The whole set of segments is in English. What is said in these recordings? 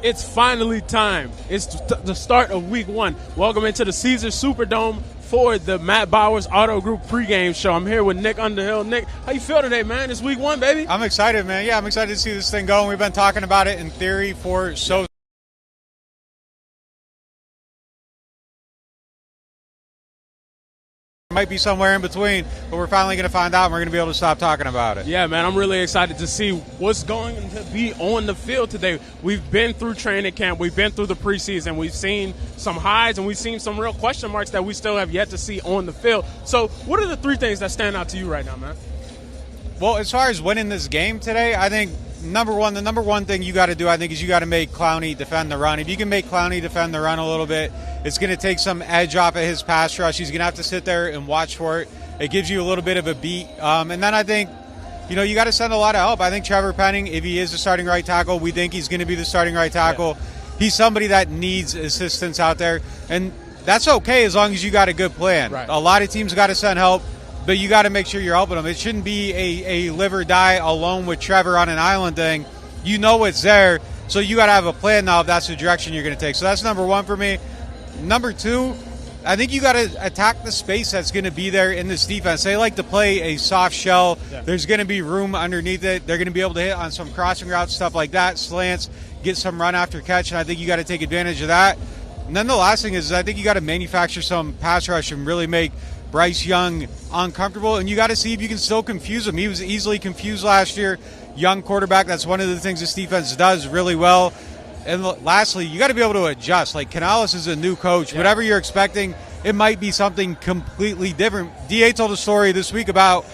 It's finally time. It's the start of week 1. Welcome into the Caesars Superdome for the Matt Bowers Auto Group pregame show. I'm here with Nick Underhill. Nick, how you feel today, man? It's week 1, baby. I'm excited, man. Yeah, I'm excited to see this thing going. We've been talking about it in theory for so might be somewhere in between, but we're finally going to find out and we're going to be able to stop talking about it. Yeah, man, I'm really excited to see what's going to be on the field today. We've been through training camp. We've been through the preseason. We've seen some highs and we've seen some real question marks that we still have yet to see on the field. So what are the 3 things that stand out to you right now, man? Well, as far as winning this game today, I think the number one thing you got to do, I think, is you got to make Clowney defend the run. If you can make Clowney defend the run a little bit, it's going to take some edge off of his pass rush. He's going to have to sit there and watch for it. It gives you a little bit of a beat. And then I think, you got to send a lot of help. I think Trevor Penning, if he is the starting right tackle, we think he's going to be the starting right tackle. Yeah. He's somebody that needs assistance out there. And that's okay as long as you got a good plan. Right. A lot of teams got to send help, but you got to make sure you're helping them. It shouldn't be a live or die alone with Trevor on an island thing. You know it's there, so you got to have a plan now if that's the direction you're going to take. So that's number 1 for me. Number 2, I think you got to attack the space that's going to be there in this defense. They like to play a soft shell. Yeah. There's going to be room underneath it. They're going to be able to hit on some crossing routes, stuff like that, slants, get some run after catch, and I think you got to take advantage of that. And then the last thing is I think you got to manufacture some pass rush and really make Bryce Young uncomfortable, and you got to see if you can still confuse him. He was easily confused last year. Young quarterback, that's one of the things this defense does really well. And lastly, you got to be able to adjust. Like, Canales is a new coach. Yeah. Whatever you're expecting, it might be something completely different. DA told a story this week about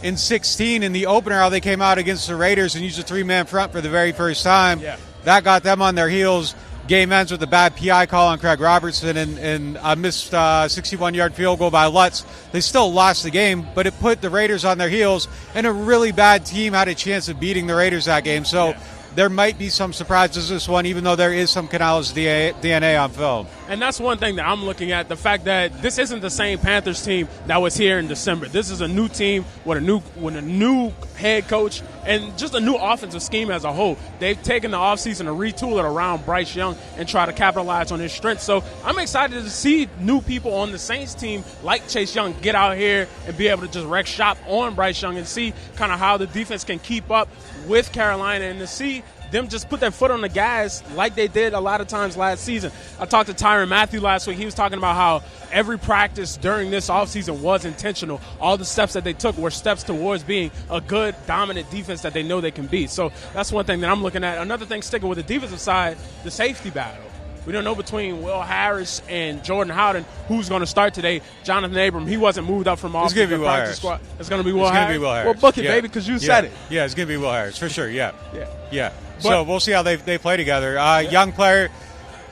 in 16 in the opener how they came out against the Raiders and used a 3-man front for the very first time. Yeah. That got them on their heels. Game ends with a bad PI call on Craig Robertson and a missed 61-yard field goal by Lutz. They still lost the game, but it put the Raiders on their heels, and a really bad team had a chance of beating the Raiders that game. So there might be some surprises this one, even though there is some Canales DNA on film. And that's one thing that I'm looking at, the fact that this isn't the same Panthers team that was here in December. This is a new team with a new head coach and just a new offensive scheme as a whole. They've taken the offseason to retool it around Bryce Young and try to capitalize on his strengths. So I'm excited to see new people on the Saints team like Chase Young get out here and be able to just wreck shop on Bryce Young and see kind of how the defense can keep up with Carolina and to see them just put their foot on the gas like they did a lot of times last season. I talked to Tyrann Mathieu last week. He was talking about how every practice during this offseason was intentional. All the steps that they took were steps towards being a good, dominant defense that they know they can be. So that's one thing that I'm looking at. Another thing, sticking with the defensive side, the safety battle. We don't know between Will Harris and Jordan Howden who's going to start today. Jonathan Abram, he wasn't moved up from off the practice squad. It's going to be Will Harris. Well, book it, baby, because you said it. Yeah, it's going to be Will Harris, for sure, yeah. So we'll see how they play together. Young player.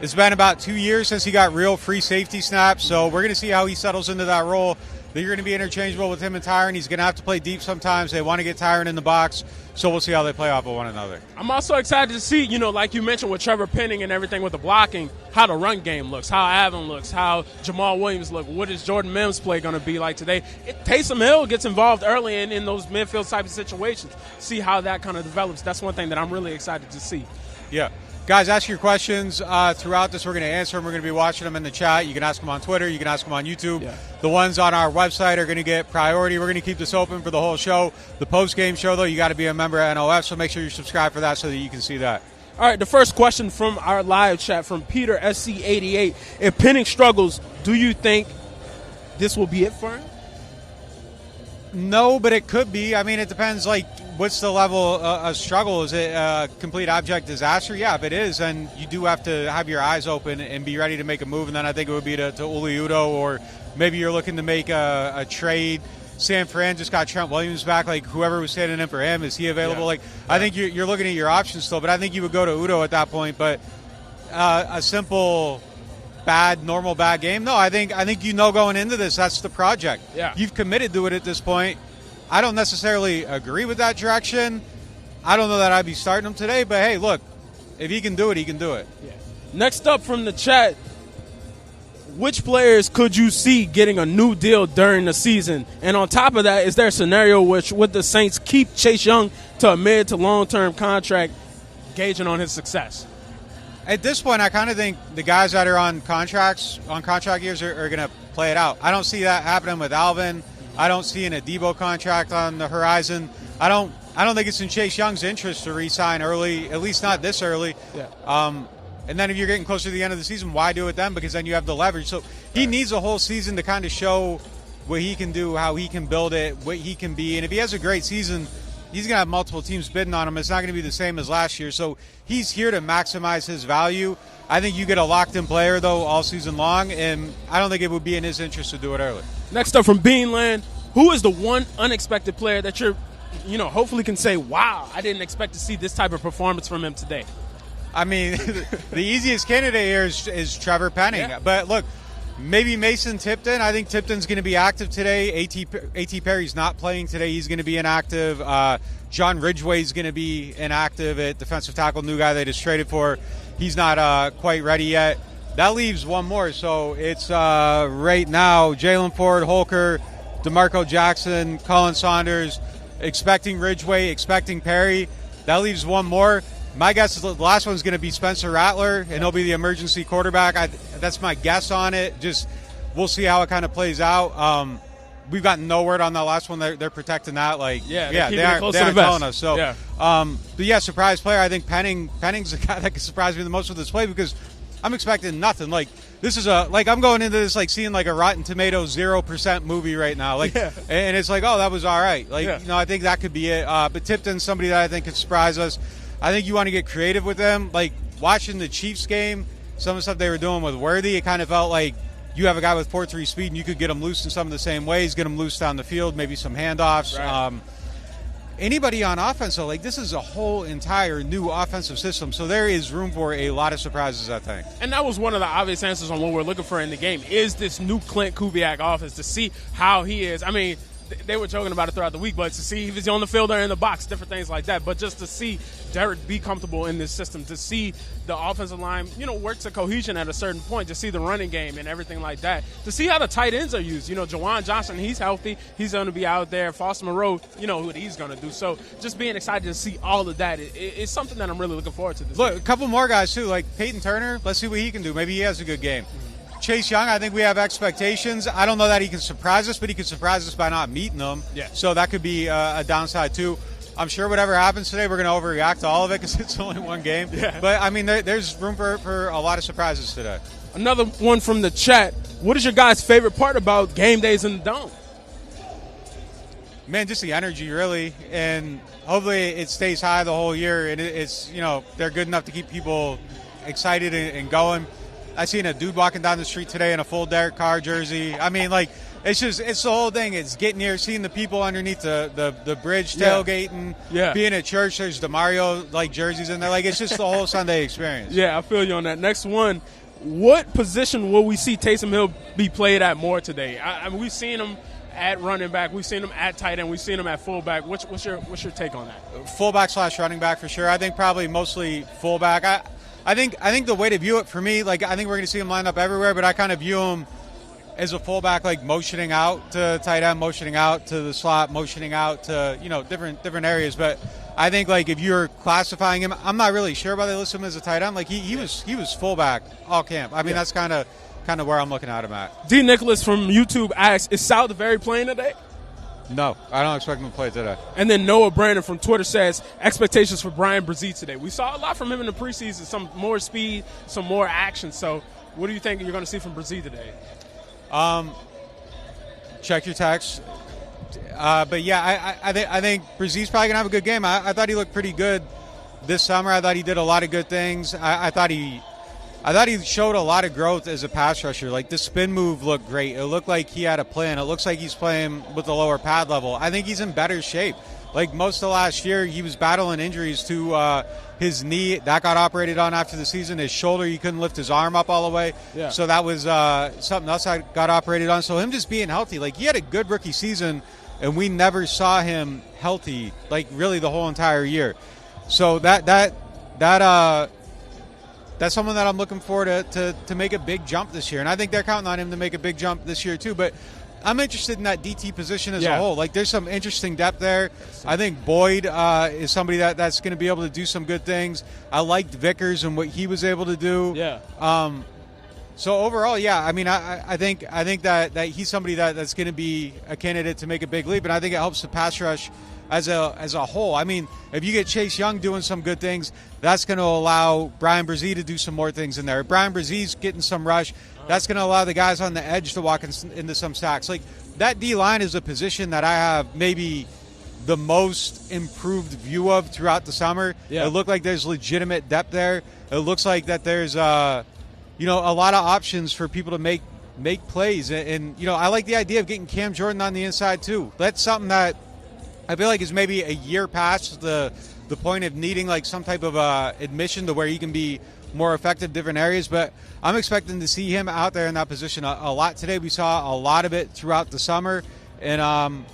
It's been about 2 years since he got real free safety snaps, so we're going to see how he settles into that role. They're going to be interchangeable with him and Tyrann. He's going to have to play deep sometimes. They want to get Tyrann in the box, so we'll see how they play off of one another. I'm also excited to see, like you mentioned with Trevor Penning and everything with the blocking, how the run game looks, how Alvin looks, how Jamal Williams looks. What is Jordan Mims' play going to be like today? Taysom Hill gets involved early in those midfield type of situations. See how that kind of develops. That's one thing that I'm really excited to see. Yeah. Guys, ask your questions throughout this. We're going to answer them. We're going to be watching them in the chat. You can ask them on Twitter. You can ask them on YouTube. Yeah. The ones on our website are going to get priority. We're going to keep this open for the whole show. The post-game show, though, you got to be a member of NOF, so make sure you subscribe for that so that you can see that. All right, the first question from our live chat from Peter SC88. If Penning struggles, do you think this will be it for him? No, but it could be. I mean, it depends, what's the level of struggle? Is it a complete abject disaster? Yeah, if it is, then you do have to have your eyes open and be ready to make a move, and then I think it would be to Uli Udoh, or maybe you're looking to make a trade. San Fran just got Trent Williams back. Whoever was standing in for him, is he available? I think you're looking at your options still, but I think you would go to Udoh at that point. But a simple normal bad game? No, I think going into this, that's the project. Yeah. You've committed to it at this point. I don't necessarily agree with that direction. I don't know that I'd be starting him today, but hey, look, if he can do it, he can do it. Yeah. Next up from the chat, which players could you see getting a new deal during the season? And on top of that, is there a scenario which would the Saints keep Chase Young to a mid to long-term contract, gauging on his success? At this point, I kind of think the guys that are on contract years are going to play it out. I don't see that happening with Alvin. I don't see an Adebo contract on the horizon. I don't think it's in Chase Young's interest to re-sign early, at least not this early. Yeah. And then if you're getting closer to the end of the season, why do it then? Because then you have the leverage. So he needs a whole season to kind of show what he can do, how he can build it, what he can be. And if he has a great season, he's going to have multiple teams bidding on him. It's not going to be the same as last year. So he's here to maximize his value. I think you get a locked-in player, though, all season long, and I don't think it would be in his interest to do it early. Next up from Beanland, who is the one unexpected player that you're, hopefully can say, wow, I didn't expect to see this type of performance from him today? I mean, the easiest candidate here is Trevor Penning. Yeah. But, look, maybe Mason Tipton. I think Tipton's going to be active today. A.T. Perry's not playing today. He's going to be inactive. John Ridgway's going to be inactive at defensive tackle, new guy they just traded for. He's not quite ready yet. That leaves one more. So it's right now Jalen Ford, Holker, DeMarco Jackson, Colin Saunders, expecting Ridgway, expecting Perry. That leaves one more. My guess is the last one's going to be Spencer Rattler, and he'll be the emergency quarterback. That's my guess on it. Just we'll see how it kind of plays out. We've gotten no word on that last one. They're protecting that. They aren't telling us. So, but yeah, surprise player. I think Penning's the guy that could surprise me the most with this play because I'm expecting nothing. Like this is I'm going into this like seeing like a Rotten Tomatoes 0% movie right now. And it's like, oh, that was all right. I think that could be it. But Tipton's somebody that I think could surprise us. I think you want to get creative with them. Like watching the Chiefs game, some of the stuff they were doing with Worthy, it kind of felt like you have a guy with 4.3 speed and you could get him loose in some of the same ways, get him loose down the field, maybe some handoffs. Right. Anybody on offense, though, this is a whole entire new offensive system, so there is room for a lot of surprises, I think. And that was one of the obvious answers on what we're looking for in the game, is this new Clint Kubiak offense, to see how he is. I mean, they were joking about it throughout the week, but to see if he's on the field or in the box, different things like that. But just to see Derek be comfortable in this system, to see the offensive line, work to cohesion at a certain point, to see the running game and everything like that, to see how the tight ends are used. Jawan Johnson, he's healthy. He's going to be out there. Foster Moreau, what he's going to do. So just being excited to see all of that is something that I'm really looking forward to this Look, week. A couple more guys, too, like Peyton Turner. Let's see what he can do. Maybe he has a good game. Chase Young, I think we have expectations. I don't know that he can surprise us, but he can surprise us by not meeting them. Yeah. So that could be a downside, too. I'm sure whatever happens today, we're going to overreact to all of it because it's only one game. Yeah. But, I mean, there's room for a lot of surprises today. Another one from the chat. What is your guys' favorite part about game days in the Dome? Man, just the energy, really. And hopefully it stays high the whole year. And it's, they're good enough to keep people excited and going. I seen a dude walking down the street today in a full Derek Carr jersey. I mean, it's the whole thing. It's getting here, seeing the people underneath the bridge tailgating, being at church. There's the Mario jerseys in there. It's just the whole Sunday experience. Yeah, I feel you on that. Next one, what position will we see Taysom Hill be played at more today? I mean, we've seen him at running back, we've seen him at tight end, we've seen him at fullback. What's your take on that? Fullback / running back for sure. I think probably mostly fullback. I think the way to view it for me, I think we're going to see him lined up everywhere, but I kind of view him as a fullback, motioning out to tight end, motioning out to the slot, motioning out to different areas. But I think if you're classifying him, I'm not really sure why they list him as a tight end. He was fullback all camp. I mean that's kind of where I'm looking at him at. D. Nicholas from YouTube asks, is Saldivari playing today? No, I don't expect him to play today. And then Noah Brandon from Twitter says, expectations for Brian Brzee today. We saw a lot from him in the preseason, some more speed, some more action. So what do you think you're going to see from Brzee today? Check your text. But yeah, I think Brzee's probably going to have a good game. I thought he looked pretty good this summer. I thought he did a lot of good things. I thought he showed a lot of growth as a pass rusher. The spin move looked great. It looked like he had a plan. It looks like he's playing with a lower pad level. I think he's in better shape. Most of last year, he was battling injuries to his knee. That got operated on after the season. His shoulder, he couldn't lift his arm up all the way. Yeah. So that was something else that got operated on. So him just being healthy. He had a good rookie season, and we never saw him healthy, really the whole entire year. So that's someone that I'm looking for to make a big jump this year. And I think they're counting on him to make a big jump this year too. But I'm interested in that DT position as a whole. Like, there's some interesting depth there. I think Boyd is somebody that's going to be able to do some good things. I liked Vickers and what he was able to do. Yeah. So overall, yeah, I mean, I think that he's somebody that's going to be a candidate to make a big leap, and I think it helps the pass rush as a whole. I mean, if you get Chase Young doing some good things, that's going to allow Brian Brzee to do some more things in there. If Brian Brezee's getting some rush, that's going to allow the guys on the edge to walk into some sacks. Like, that D-line is a position that I have maybe the most improved view of throughout the summer. Yeah. It looked like there's legitimate depth there. It looks like that there's a lot of options for people to make plays. And I like the idea of getting Cam Jordan on the inside too. That's something that I feel like is maybe a year past the point of needing like some type of admission to where he can be more effective in different areas. But I'm expecting to see him out there in that position a lot today. We saw a lot of it throughout the summer. And,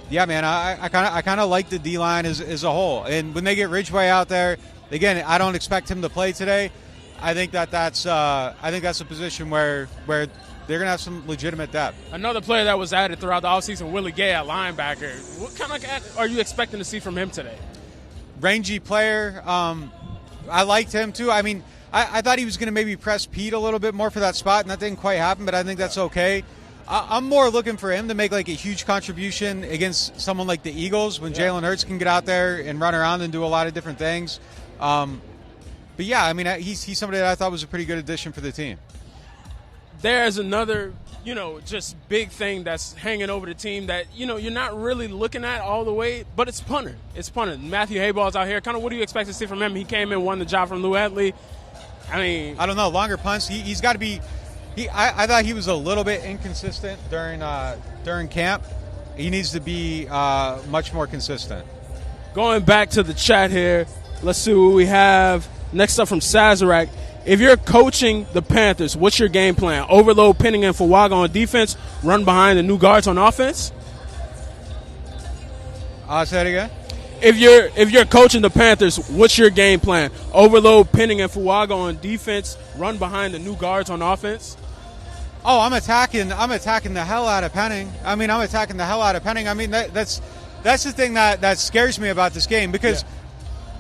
yeah, man, I kind of like the D-line as a whole. And when they get Ridgeway out there, again, I don't expect him to play today. I think that's a position where they're going to have some legitimate depth. Another player that was added throughout the offseason, Willie Gay at linebacker. What kind of are you expecting to see from him today? Rangy player. I liked him too. I mean, I thought he was going to maybe press Pete a little bit more for that spot, and that didn't quite happen, but I think that's okay. I'm more looking for him to make like a huge contribution against someone like the Eagles when Jalen Hurts can get out there and run around and do a lot of different things. But, yeah, I mean, he's somebody that I thought was a pretty good addition for the team. There's another, just big thing that's hanging over the team that, you're not really looking at all the way, but it's punter. It's punter. Matthew Hayball's out here. Kind of what do you expect to see from him? He came in, won the job from Lou Edley. I mean, I don't know. Longer punts. He's got to be I thought he was a little bit inconsistent during camp. He needs to be much more consistent. Going back to the chat here, let's see what we have. Next up from Sazerac. If you're coaching the Panthers, what's your game plan? Overload Penning and Fuaga on defense, run behind the new guards on offense? Say that again. If you're coaching the Panthers, what's your game plan? Overload Penning and Fuaga on defense, run behind the new guards on offense? Oh, I'm attacking the hell out of Penning. I mean, that's the thing that scares me about this game because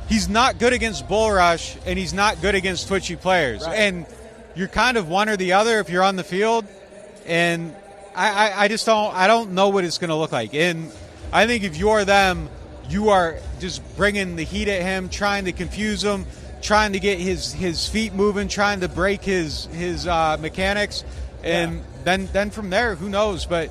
he's not good against bull rush and he's not good against twitchy players. Right. And you're kind of one or the other if you're on the field. And I don't know what it's going to look like. And I think if you're them, you are just bringing the heat at him, trying to confuse him, trying to get his feet moving, trying to break his mechanics. And then from there, who knows? But,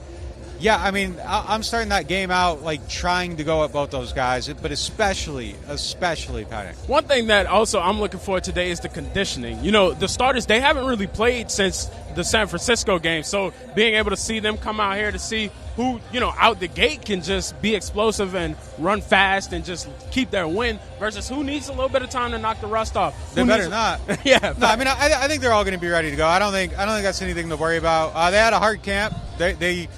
yeah, I mean, I'm starting that game out, like, trying to go at both those guys, but especially Penning. One thing that also I'm looking for today is the conditioning. The starters, they haven't really played since the San Francisco game, so being able to see them come out here to see who, out the gate can just be explosive and run fast and just keep their win versus who needs a little bit of time to knock the rust off. They better not. Yeah. No, I mean, I think they're all going to be ready to go. I don't think that's anything to worry about. They had a hard camp. They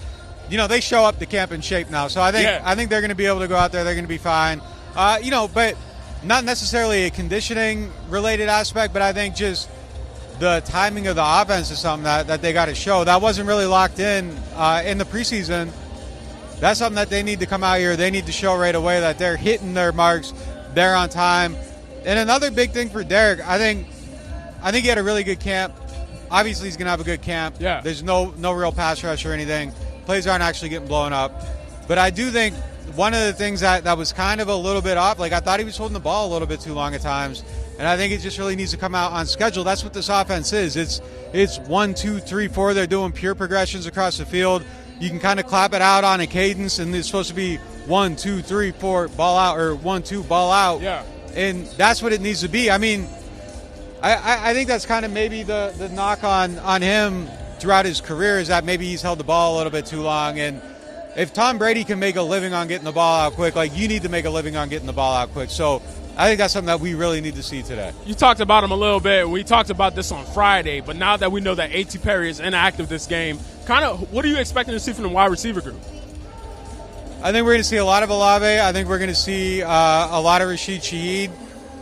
show up to camp in shape now. So I think they're going to be able to go out there. They're going to be fine. But not necessarily a conditioning-related aspect, but I think just the timing of the offense is something that they got to show. That wasn't really locked in the preseason. That's something that they need to come out here. They need to show right away that they're hitting their marks, they're on time. And another big thing for Derek, I think he had a really good camp. Obviously, he's going to have a good camp. Yeah. There's no real pass rush or anything. Plays aren't actually getting blown up. But I do think one of the things that was kind of a little bit off, like I thought he was holding the ball a little bit too long at times. And I think it just really needs to come out on schedule. That's what this offense is. It's 1, 2, 3, 4. They're doing pure progressions across the field. You can kind of clap it out on a cadence, and it's supposed to be 1, 2, 3, 4, ball out, or 1, 2, ball out. Yeah. And that's what it needs to be. I mean, I think that's kind of maybe the knock on him throughout his career is that maybe he's held the ball a little bit too long. And if Tom Brady can make a living on getting the ball out quick, like you need to make a living on getting the ball out quick. So I think that's something that we really need to see today. You talked about him a little bit. We talked about this on Friday, but now that we know that A.T. Perry is inactive this game, kind of what are you expecting to see from the wide receiver group? I think we're going to see a lot of Olave. I think we're going to see a lot of Rashid Shaheed.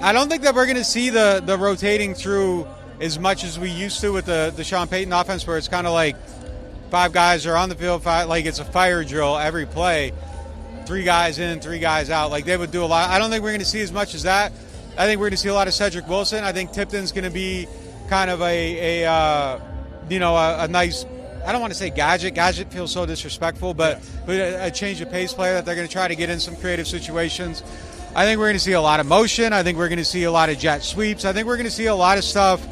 I don't think that we're going to see the rotating through as much as we used to with the Sean Payton offense, where it's kind of like 5 guys are on the field, like it's a fire drill every play. 3 guys in, 3 guys out. Like they would do a lot. I don't think we're going to see as much as that. I think we're going to see a lot of Cedric Wilson. I think Tipton's going to be kind of a nice, I don't want to say gadget. Gadget feels so disrespectful, but a change of pace player that they're going to try to get in some creative situations. I think we're going to see a lot of motion. I think we're going to see a lot of jet sweeps. I think we're going to see a lot of stuff.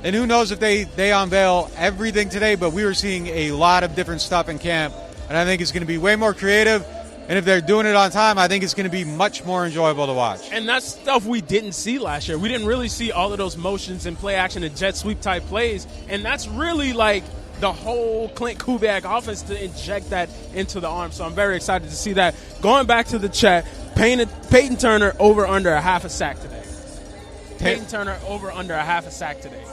And who knows if they unveil everything today, but we were seeing a lot of different stuff in camp. And I think it's going to be way more creative. And if they're doing it on time, I think it's going to be much more enjoyable to watch. And that's stuff we didn't see last year. We didn't really see all of those motions and play action and jet sweep type plays. And that's really like the whole Clint Kubiak offense to inject that into the arm. So I'm very excited to see that. Going back to the chat, Peyton Turner over under a half a sack today. Peyton Turner over under a half a sack today.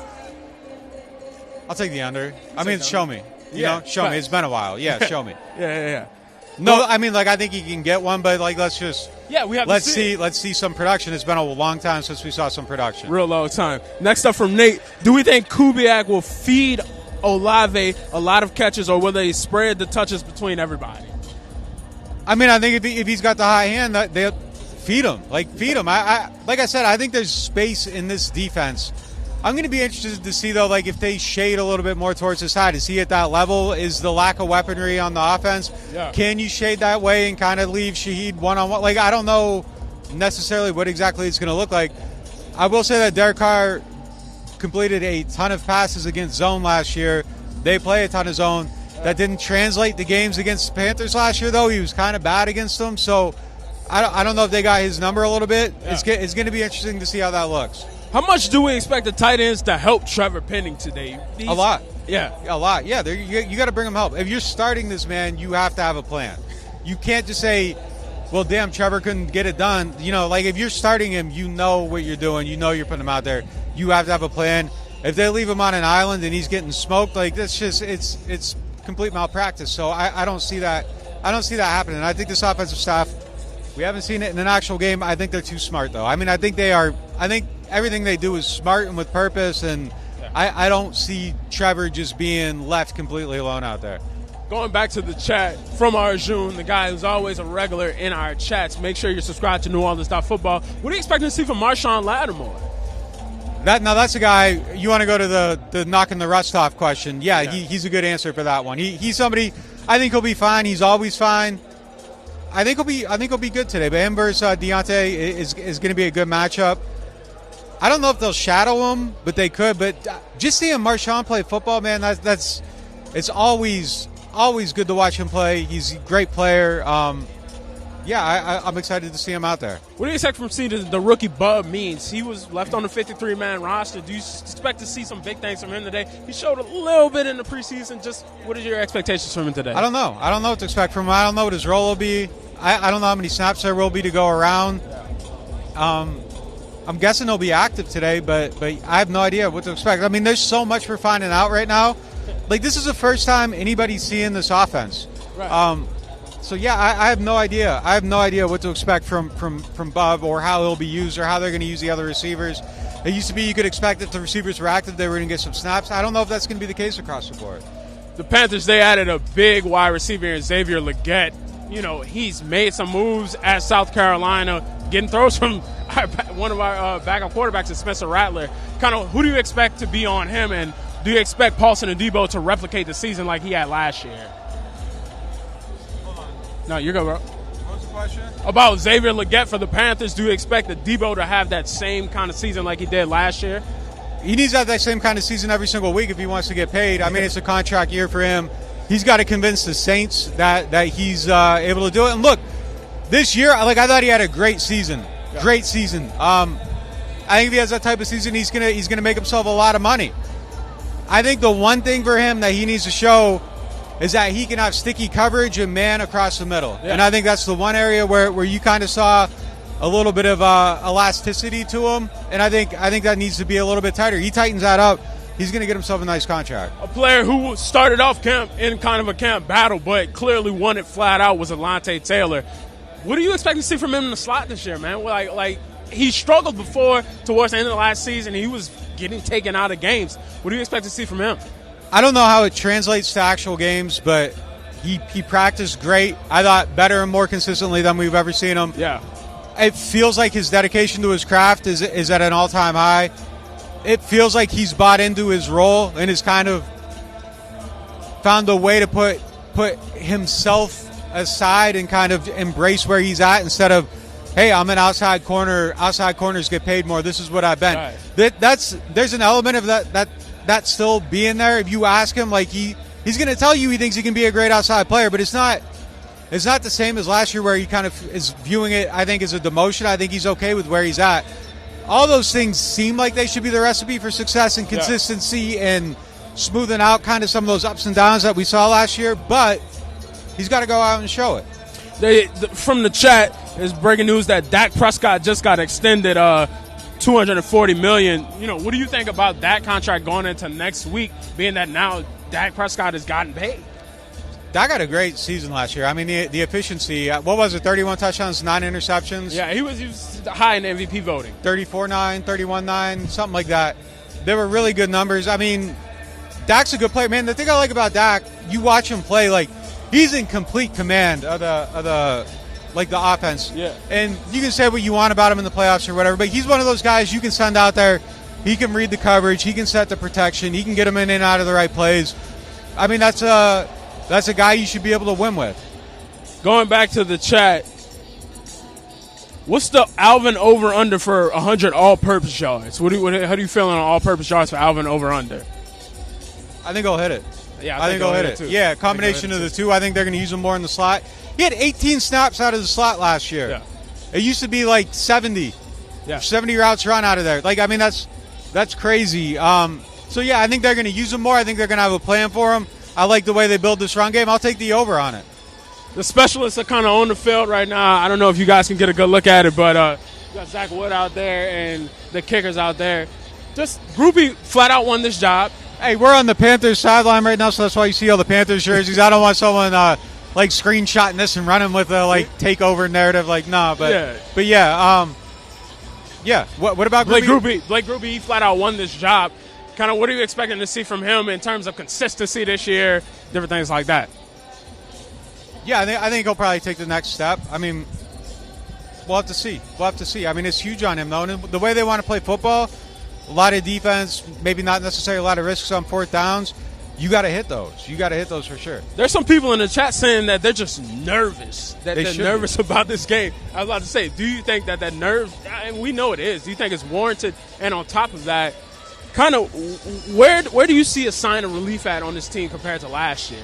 I'll take the under. I mean, show me. You know, show me. It's been a while. Yeah, show me. Yeah. No, I mean, like I think he can get one, but like let's see some production. It's been a long time since we saw some production. Real long time. Next up from Nate, do we think Kubiak will feed Olave a lot of catches, or will they spread the touches between everybody? I mean, I think if he's got the high hand, they'll feed him. Feed him. Like I said, I think there's space in this defense. I'm going to be interested to see, though, like if they shade a little bit more towards the side. Is he at that level? Is the lack of weaponry on the offense? Yeah. Can you shade that way and kind of leave Shaheed one-on-one? Like, I don't know necessarily what exactly it's going to look like. I will say that Derek Carr completed a ton of passes against zone last year. They play a ton of zone. That didn't translate to games against the Panthers last year, though. He was kind of bad against them. So I don't know if they got his number a little bit. Yeah. It's going to be interesting to see how that looks. How much do we expect the tight ends to help Trevor Penning today? A lot. Yeah. A lot. Yeah, you got to bring him help. If you're starting this man, you have to have a plan. You can't just say, well, damn, Trevor couldn't get it done. You know, like if you're starting him, you know what you're doing. You know you're putting him out there. You have to have a plan. If they leave him on an island and he's getting smoked, like that's just it's complete malpractice. So I don't see that. I don't see that happening. I think this offensive staff, we haven't seen it in an actual game. I think they're too smart, though. I mean, I think everything they do is smart and with purpose, and I don't see Trevor just being left completely alone out there. Going back to the chat from Arjun, the guy who's always a regular in our chats, make sure you're subscribed to NewOrleans.Football. What do you expect to see from Marshawn Lattimore? That's a guy, you want to go to the knocking the rust off question. Yeah. He's a good answer for that one. He's somebody, I think he'll be fine. He's always fine. I think he'll be good today. But him versus Deontay is going to be a good matchup. I don't know if they'll shadow him, but they could. But just seeing Marshawn play football, man, it's always good to watch him play. He's a great player. I'm excited to see him out there. What do you expect from seeing the rookie Bub Means? He was left on the 53-man roster. Do you expect to see some big things from him today? He showed a little bit in the preseason. Just what are your expectations from him today? I don't know. I don't know what to expect from him. I don't know what his role will be. I don't know how many snaps there will be to go around. I'm guessing he'll be active today, but I have no idea what to expect. I mean, there's so much we're finding out right now. Like, this is the first time anybody's seeing this offense. Right. So, yeah, I have no idea. I have no idea what to expect from Bub or how he'll be used or how they're going to use the other receivers. It used to be you could expect if the receivers were active, they were going to get some snaps. I don't know if that's going to be the case across the board. The Panthers, they added a big wide receiver in Xavier Legette. You know, he's made some moves at South Carolina, getting throws from one of our backup quarterbacks, is Spencer Rattler. Kind of, who do you expect to be on him, and do you expect Paulson Adebo to replicate the season like he had last year? Hold on. No, you're good, bro. What's the question? About Xavier Legette for the Panthers, do you expect Adebo to have that same kind of season like he did last year? He needs to have that same kind of season every single week if he wants to get paid. I mean, it's a contract year for him. He's got to convince the Saints that he's able to do it. And look, this year, I thought he had a great season. Yeah. Great season. I think if he has that type of season, he's gonna make himself a lot of money. I think the one thing for him that he needs to show is that he can have sticky coverage and man across the middle. Yeah. And I think that's the one area where you kind of saw a little bit of elasticity to him. And I think that needs to be a little bit tighter. He tightens that up, he's going to get himself a nice contract. A player who started off camp in kind of a camp battle, but clearly won it flat out, was Alontae Taylor. What do you expect to see from him in the slot this year, man? Like he struggled before towards the end of the last season. He was getting taken out of games. What do you expect to see from him? I don't know how it translates to actual games, but he practiced great. I thought better and more consistently than we've ever seen him. Yeah. It feels like his dedication to his craft is at an all-time high. It feels like he's bought into his role and has kind of found a way to put himself aside and kind of embrace where he's at instead of, hey, I'm an outside corner. Outside corners get paid more. This is what I've been. Right. There's an element of that still being there. If you ask him, like he's going to tell you he thinks he can be a great outside player, but it's not the same as last year where he kind of is viewing it, I think, as a demotion. I think he's okay with where he's at. All those things seem like they should be the recipe for success and consistency and smoothing out kind of some of those ups and downs that we saw last year, but he's got to go out and show it. From the chat is breaking news that Dak Prescott just got extended $240 million. What do you think about that contract going into next week, being that now Dak Prescott has gotten paid? Dak had a great season last year. I mean, the efficiency, what was it, 31 touchdowns, 9 interceptions? Yeah, he was high in MVP voting. 34-9, 31-9, something like that. They were really good numbers. I mean, Dak's a good player. Man, the thing I like about Dak, you watch him play, like, he's in complete command of the offense. Yeah. And you can say what you want about him in the playoffs or whatever, but he's one of those guys you can send out there. He can read the coverage. He can set the protection. He can get him in and out of the right plays. I mean, that's a guy you should be able to win with. Going back to the chat, what's the Alvin over-under for 100 all-purpose yards? How do you feel on all-purpose yards for Alvin over-under? I think he'll hit it. Yeah, I think he'll hit it too. Yeah, combination of the two. I think they're going to use him more in the slot. He had 18 snaps out of the slot last year. Yeah. It used to be like 70. Yeah. 70 routes run out of there. Like, I mean, that's crazy. So, yeah, I think they're going to use him more. I think they're going to have a plan for him. I like the way they build this run game. I'll take the over on it. The specialists are kind of on the field right now. I don't know if you guys can get a good look at it, but you got Zach Wood out there and the kickers out there. Just Groupie flat out won this job. Hey, we're on the Panthers sideline right now, so that's why you see all the Panthers jerseys. I don't want someone screenshotting this and running with a takeover narrative. What about Groupie? Blake Groupie, he flat out won this job. Kind of, what are you expecting to see from him in terms of consistency this year, different things like that? Yeah, I think he'll probably take the next step. I mean, we'll have to see. I mean, it's huge on him, though. And the way they want to play football, a lot of defense, maybe not necessarily a lot of risks on fourth downs. You got to hit those. You got to hit those for sure. There's some people in the chat saying that they're just nervous, that they're nervous about this game. I was about to say, do you think that nerve, and we know it is, do you think it's warranted? And on top of that, kind of where do you see a sign of relief at on this team compared to last year?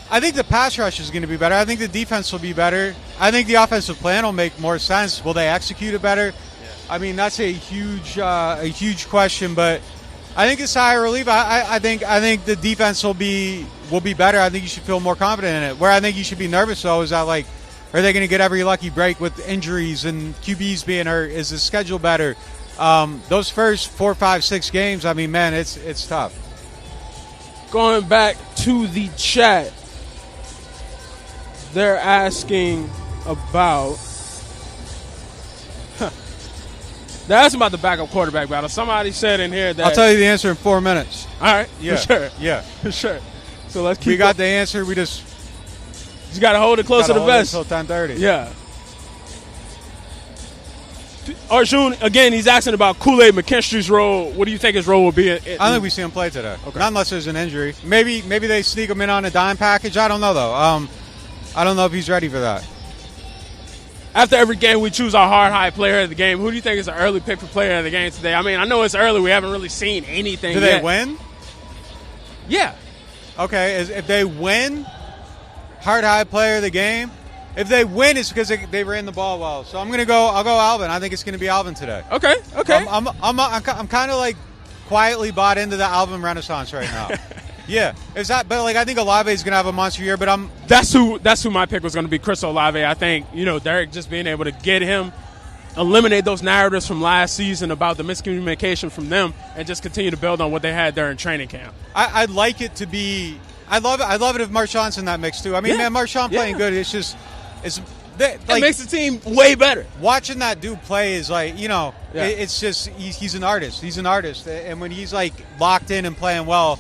I think the pass rush is going to be better. I think the defense will be better. I think the offensive plan will make more sense. Will they execute it better? Yeah. I mean, that's a huge question, but I think it's higher relief. I think the defense will be better. I think you should feel more confident in it. Where I think you should be nervous, though, is that, are they going to get every lucky break with injuries and QBs being hurt? Is the schedule better? Those first 4, 5, 6 games, I mean, man, it's tough. Going back to the chat, they're asking about the backup quarterback battle. Somebody said in here that I'll tell you the answer in 4 minutes. All right, yeah, for sure, yeah, for sure. So let's keep. We got the answer. We just got to hold it close to the vest until 10:30. Yeah. Arjun, again, he's asking about Kool-Aid McKinstry's role. What do you think his role will be? I don't think we see him play today. Okay. Not unless there's an injury. Maybe they sneak him in on a dime package. I don't know, though. I don't know if he's ready for that. After every game, we choose our high player of the game. Who do you think is the early pick for player of the game today? I mean, I know it's early. We haven't really seen anything yet. Do they win? Yeah. Okay, if they win, high player of the game. If they win, it's because they ran the ball well. So I'll go Alvin. I think it's going to be Alvin today. Okay. I'm kind of quietly bought into the Alvin renaissance right now. Yeah, is that? But I think Olave is going to have a monster year. But that's who my pick was going to be, Chris Olave. I think Derek just being able to get him, eliminate those narratives from last season about the miscommunication from them, and just continue to build on what they had during training camp. I'd like it to be. I love it if Marshawn's in that mix too. I mean, man, Marshawn playing good. It's just It makes the team way better. Watching that dude play is like, it's just he's an artist. He's an artist, and when he's like locked in and playing well,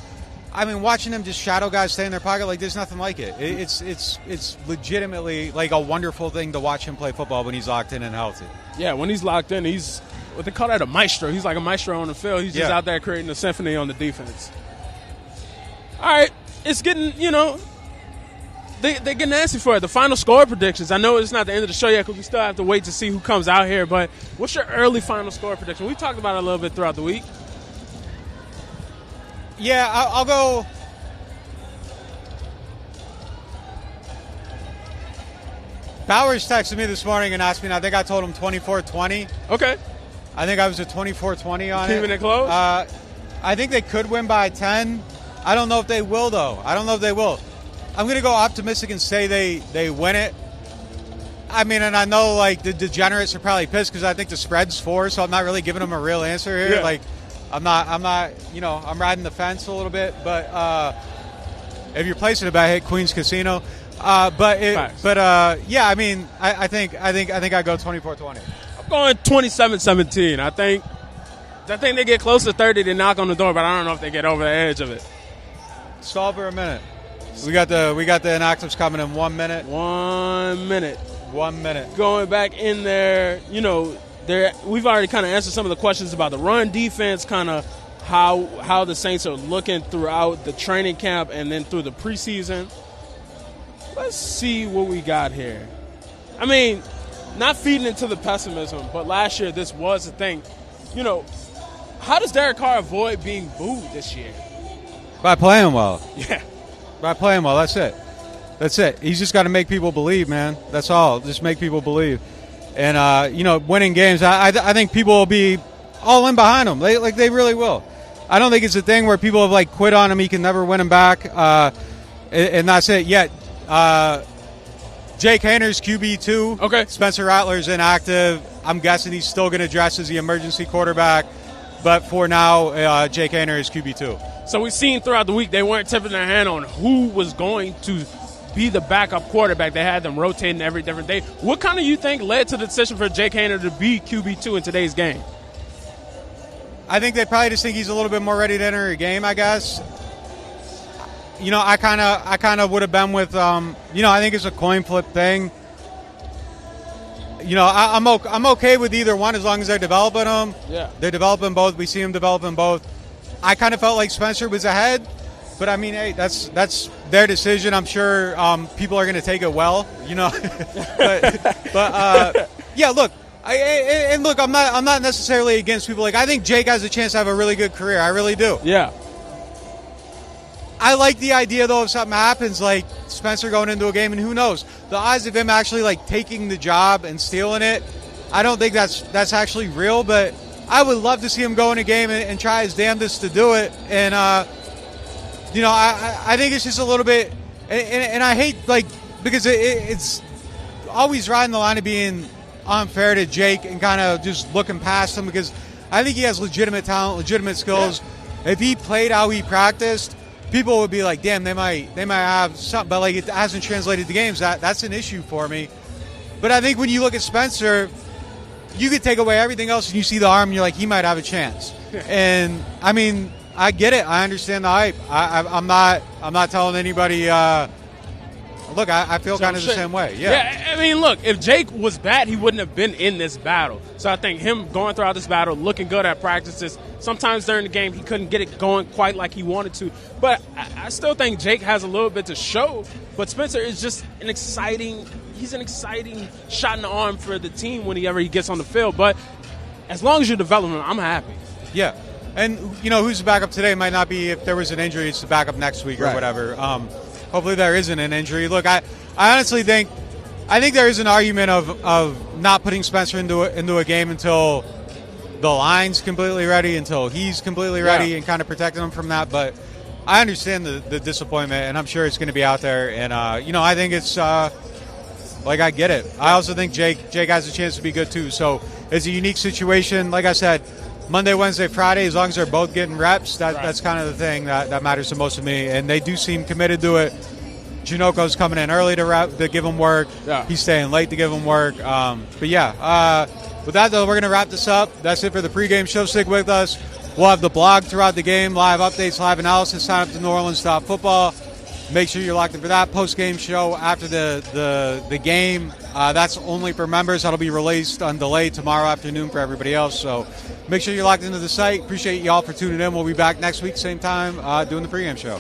I mean, watching him just shadow guys stay in their pocket, like there's nothing like it. It's legitimately like a wonderful thing to watch him play football when he's locked in and healthy. Yeah, when he's locked in, he's what they call that a maestro. He's like a maestro on the field. He's just out there creating a symphony on the defense. All right, it's getting, they get nasty for it. The final score predictions. I know it's not the end of the show yet because we still have to wait to see who comes out here, but what's your early final score prediction? We talked about it a little bit throughout the week. Yeah, I'll go. Bowers texted me this morning and asked me, and I think I told him 24-20. Okay. I think I was at 24-20 on it. Keeping it close? I think they could win by 10. I don't know if they will, though. I'm going to go optimistic and say they win it. I mean, and I know, like, the degenerates are probably pissed because I think the spread's 4, so I'm not really giving them a real answer here. Yeah. Like, I'm not, I'm riding the fence a little bit. But if you're placing a bet, hit Queens Casino. Yeah, I mean, I think I go 24-20. I'm going 27-17. I think they get close to 30. They knock on the door, but I don't know if they get over the edge of it. Stall for a minute. We got the inactives coming in 1 minute. 1 minute. 1 minute. Going back in there, we've already kind of answered some of the questions about the run defense, kind of how the Saints are looking throughout the training camp and then through the preseason. Let's see what we got here. I mean, not feeding into the pessimism, but last year this was a thing. How does Derek Carr avoid being booed this year? By playing well. Yeah. By playing well, that's it. He's just got to make people believe, man. That's all. Just make people believe. And, winning games, I think people will be all in behind him. They really will. I don't think it's a thing where people have, quit on him. He can never win him back. And that's it yet. Jake Hayner's QB2. Okay. Spencer Rattler's inactive. I'm guessing he's still going to dress as the emergency quarterback. But for now, Jake Hayner is QB2. So we've seen throughout the week they weren't tipping their hand on who was going to be the backup quarterback. They had them rotating every different day. What kind of you think led to the decision for Jake Hayner to be QB2 in today's game? I think they probably just think he's a little bit more ready to enter a game, I guess. I kind of would have been with, I think it's a coin flip thing. I'm okay with either one as long as they're developing them. Yeah. They're developing both. We see them developing both. I kind of felt like Spencer was ahead, but I mean, hey, that's their decision. I'm sure people are going to take it well, but yeah, look, I'm not necessarily against people. I think Jake has a chance to have a really good career. I really do. Yeah. I like the idea, though, if something happens, like Spencer going into a game, and who knows, the odds of him actually taking the job and stealing it, I don't think that's actually real. But I would love to see him go in a game and try his damnedest to do it. And I think it's just a little bit, and I hate because it's always riding the line of being unfair to Jake and kind of just looking past him, because I think he has legitimate talent, legitimate skills. Yeah. If he played how he practiced, people would be like, damn, they might have something, but it hasn't translated to games. That's an issue for me. But I think when you look at Spencer, you could take away everything else and you see the arm and you're like, he might have a chance. And I mean, I get it. I understand the hype. I'm not telling anybody. Look, I feel kind of the same way. Yeah. I mean, look, if Jake was bad, he wouldn't have been in this battle. So I think him going throughout this battle, looking good at practices, sometimes during the game he couldn't get it going quite like he wanted to. But I still think Jake has a little bit to show. But Spencer is just an exciting shot in the arm for the team whenever he gets on the field. But as long as you're developing him, I'm happy. Yeah. And, who's the backup today might not be, if there was an injury, it's the backup next week or whatever. Hopefully there isn't an injury. Look, I honestly think there is an argument of not putting Spencer into a game until the line's completely ready, until he's completely ready, and kind of protecting him from that. But I understand the disappointment, and I'm sure it's going to be out there. And, I think it's I get it. I also think Jake has a chance to be good too. So it's a unique situation. Like I said, Monday, Wednesday, Friday, as long as they're both getting reps, that's kind of the thing that matters the most to me. And they do seem committed to it. Janoko's coming in early to give him work. Yeah. He's staying late to give him work. But yeah, with that, though, we're going to wrap this up. That's it for the pregame show. Stick with us. We'll have the blog throughout the game, live updates, live analysis. Sign up to NewOrleans.Football. Make sure you're locked in for that post-game show after the game. That's only for members. That'll be released on delay tomorrow afternoon for everybody else. So make sure you're locked into the site. Appreciate you all for tuning in. We'll be back next week, same time, doing the pregame show.